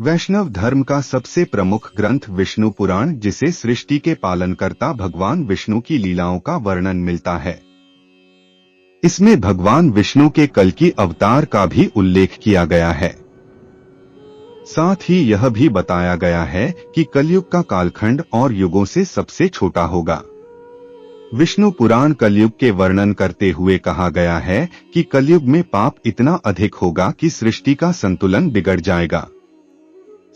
वैष्णव धर्म का सबसे प्रमुख ग्रंथ विष्णु पुराण, जिसे सृष्टि के पालनकर्ता भगवान विष्णु की लीलाओं का वर्णन मिलता है। इसमें भगवान विष्णु के कल्कि अवतार का भी उल्लेख किया गया है। साथ ही यह भी बताया गया है कि कलयुग का कालखंड और युगों से सबसे छोटा होगा। विष्णु पुराण कलयुग के वर्णन करते हुए कहा गया है कि कलयुग में पाप इतना अधिक होगा कि सृष्टि का संतुलन बिगड़ जाएगा।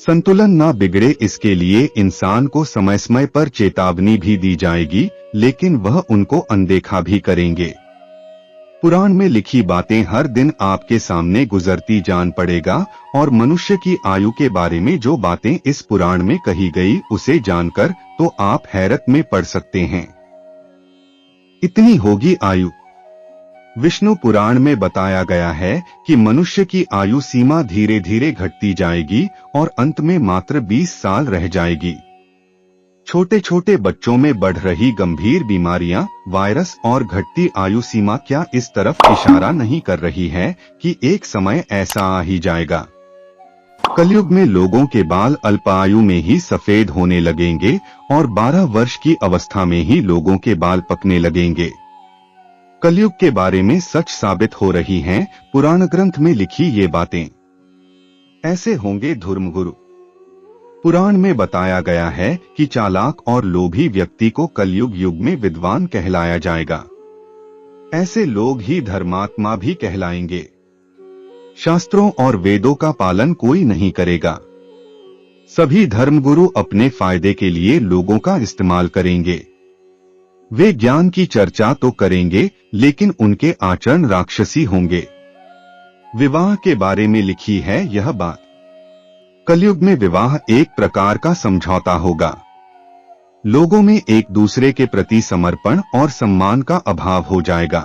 संतुलन ना बिगड़े इसके लिए इंसान को समय समय पर चेतावनी भी दी जाएगी, लेकिन वह उनको अनदेखा भी करेंगे। पुराण में लिखी बातें हर दिन आपके सामने गुजरती जान पड़ेगा, और मनुष्य की आयु के बारे में जो बातें इस पुराण में कही गई उसे जानकर तो आप हैरत में पड़ सकते हैं। इतनी होगी आयु। विष्णु पुराण में बताया गया है कि मनुष्य की आयु सीमा धीरे धीरे घटती जाएगी और अंत में मात्र 20 साल रह जाएगी। छोटे छोटे बच्चों में बढ़ रही गंभीर बीमारियां, वायरस और घटती आयु सीमा क्या इस तरफ इशारा नहीं कर रही है कि एक समय ऐसा आ ही जाएगा। कलयुग में लोगों के बाल अल्पायु में ही सफेद होने लगेंगे और 12 वर्ष की अवस्था में ही लोगों के बाल पकने लगेंगे। कलयुग के बारे में सच साबित हो रही हैं पुराण ग्रंथ में लिखी ये बातें। ऐसे होंगे धर्मगुरु। पुराण में बताया गया है कि चालाक और लोभी व्यक्ति को कलयुग युग में विद्वान कहलाया जाएगा। ऐसे लोग ही धर्मात्मा भी कहलाएंगे। शास्त्रों और वेदों का पालन कोई नहीं करेगा। सभी धर्मगुरु अपने फायदे के लिए लोगों का इस्तेमाल करेंगे। वे ज्ञान की चर्चा तो करेंगे, लेकिन उनके आचरण राक्षसी होंगे। विवाह के बारे में लिखी है यह बात। कलयुग में विवाह एक प्रकार का समझौता होगा। लोगों में एक दूसरे के प्रति समर्पण और सम्मान का अभाव हो जाएगा।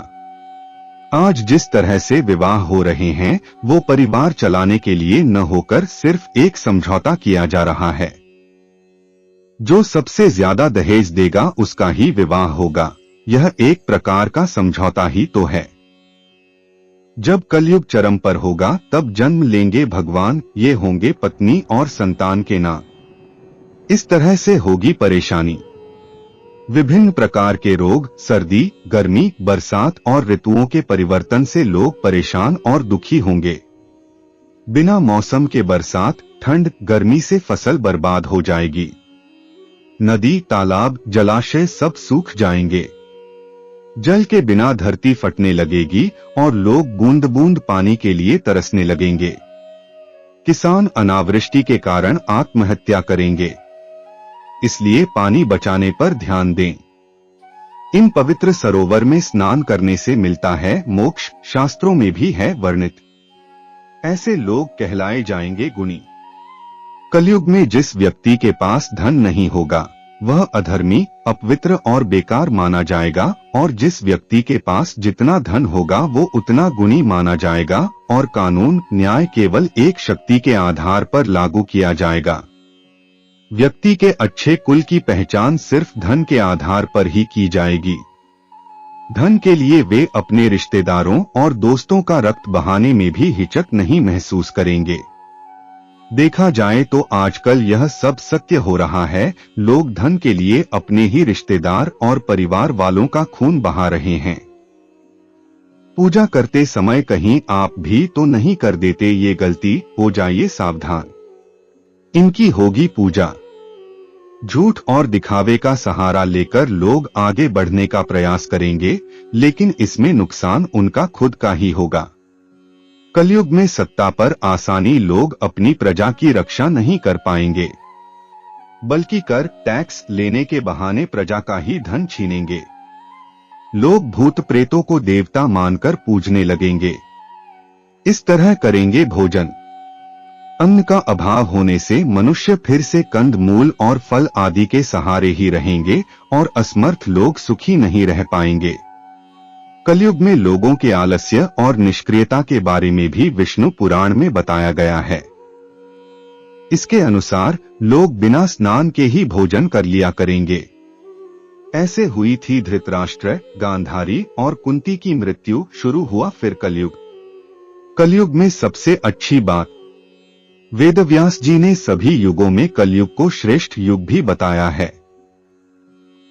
आज जिस तरह से विवाह हो रहे हैं वो परिवार चलाने के लिए न होकर सिर्फ एक समझौता किया जा रहा है। जो सबसे ज्यादा दहेज देगा उसका ही विवाह होगा। यह एक प्रकार का समझौता ही तो है। जब कलयुग चरम पर होगा तब जन्म लेंगे भगवान, ये होंगे पत्नी और संतान के नाम। इस तरह से होगी परेशानी। विभिन्न प्रकार के रोग, सर्दी, गर्मी, बरसात और ऋतुओं के परिवर्तन से लोग परेशान और दुखी होंगे। बिना मौसम के बरसात, ठंड, गर्मी से फसल बर्बाद हो जाएगी। नदी, तालाब, जलाशय सब सूख जाएंगे। जल के बिना धरती फटने लगेगी और लोग बूंद बूंद पानी के लिए तरसने लगेंगे। किसान अनावृष्टि के कारण आत्महत्या करेंगे। इसलिए पानी बचाने पर ध्यान दें। इन पवित्र सरोवर में स्नान करने से मिलता है मोक्ष, शास्त्रों में भी है वर्णित। ऐसे लोग कहलाए जाएंगे गुणी। कलयुग में जिस व्यक्ति के पास धन नहीं होगा वह अधर्मी, अपवित्र और बेकार माना जाएगा, और जिस व्यक्ति के पास जितना धन होगा वो उतना गुणी माना जाएगा, और कानून न्याय केवल एक शक्ति के आधार पर लागू किया जाएगा। व्यक्ति के अच्छे कुल की पहचान सिर्फ धन के आधार पर ही की जाएगी। धन के लिए वे अपने रिश्तेदारों और दोस्तों का रक्त बहाने में भी हिचक नहीं महसूस करेंगे। देखा जाए तो आजकल यह सब सत्य हो रहा है। लोग धन के लिए अपने ही रिश्तेदार और परिवार वालों का खून बहा रहे हैं। पूजा करते समय कहीं आप भी तो नहीं कर देते ये गलती, हो जाइए सावधान। इनकी होगी पूजा। झूठ और दिखावे का सहारा लेकर लोग आगे बढ़ने का प्रयास करेंगे, लेकिन इसमें नुकसान उनका खुद का ही होगा। कलयुग में सत्ता पर आसानी लोग अपनी प्रजा की रक्षा नहीं कर पाएंगे, बल्कि कर टैक्स लेने के बहाने प्रजा का ही धन छीनेंगे। लोग भूत प्रेतों को देवता मानकर पूजने लगेंगे। इस तरह करेंगे भोजन। अन्न का अभाव होने से मनुष्य फिर से कंद मूल और फल आदि के सहारे ही रहेंगे और असमर्थ लोग सुखी नहीं रह पाएंगे। कलयुग में लोगों के आलस्य और निष्क्रियता के बारे में भी विष्णु पुराण में बताया गया है। इसके अनुसार लोग बिना स्नान के ही भोजन कर लिया करेंगे। ऐसे हुई थी धृतराष्ट्र, गांधारी और कुंती की मृत्यु। शुरू हुआ फिर कलयुग। कलयुग में सबसे अच्छी बात वेदव्यास जी ने सभी युगों में कलयुग को श्रेष्ठ युग भी बताया है।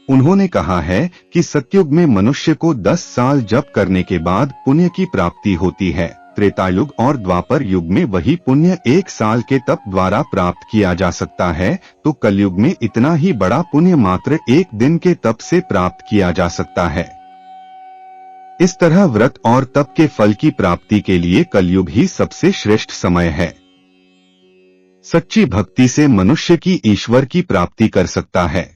उन्होंने कहा है कि सतयुग में मनुष्य को 10 साल जप करने के बाद पुण्य की प्राप्ति होती है। त्रेतायुग और द्वापर युग में वही पुण्य 1 साल के तप द्वारा प्राप्त किया जा सकता है, तो कलयुग में इतना ही बड़ा पुण्य मात्र 1 दिन के तप से प्राप्त किया जा सकता है। इस तरह व्रत और तप के फल की प्राप्ति के लिए कलयुग ही सबसे श्रेष्ठ समय है। सच्ची भक्ति से मनुष्य की ईश्वर की प्राप्ति कर सकता है।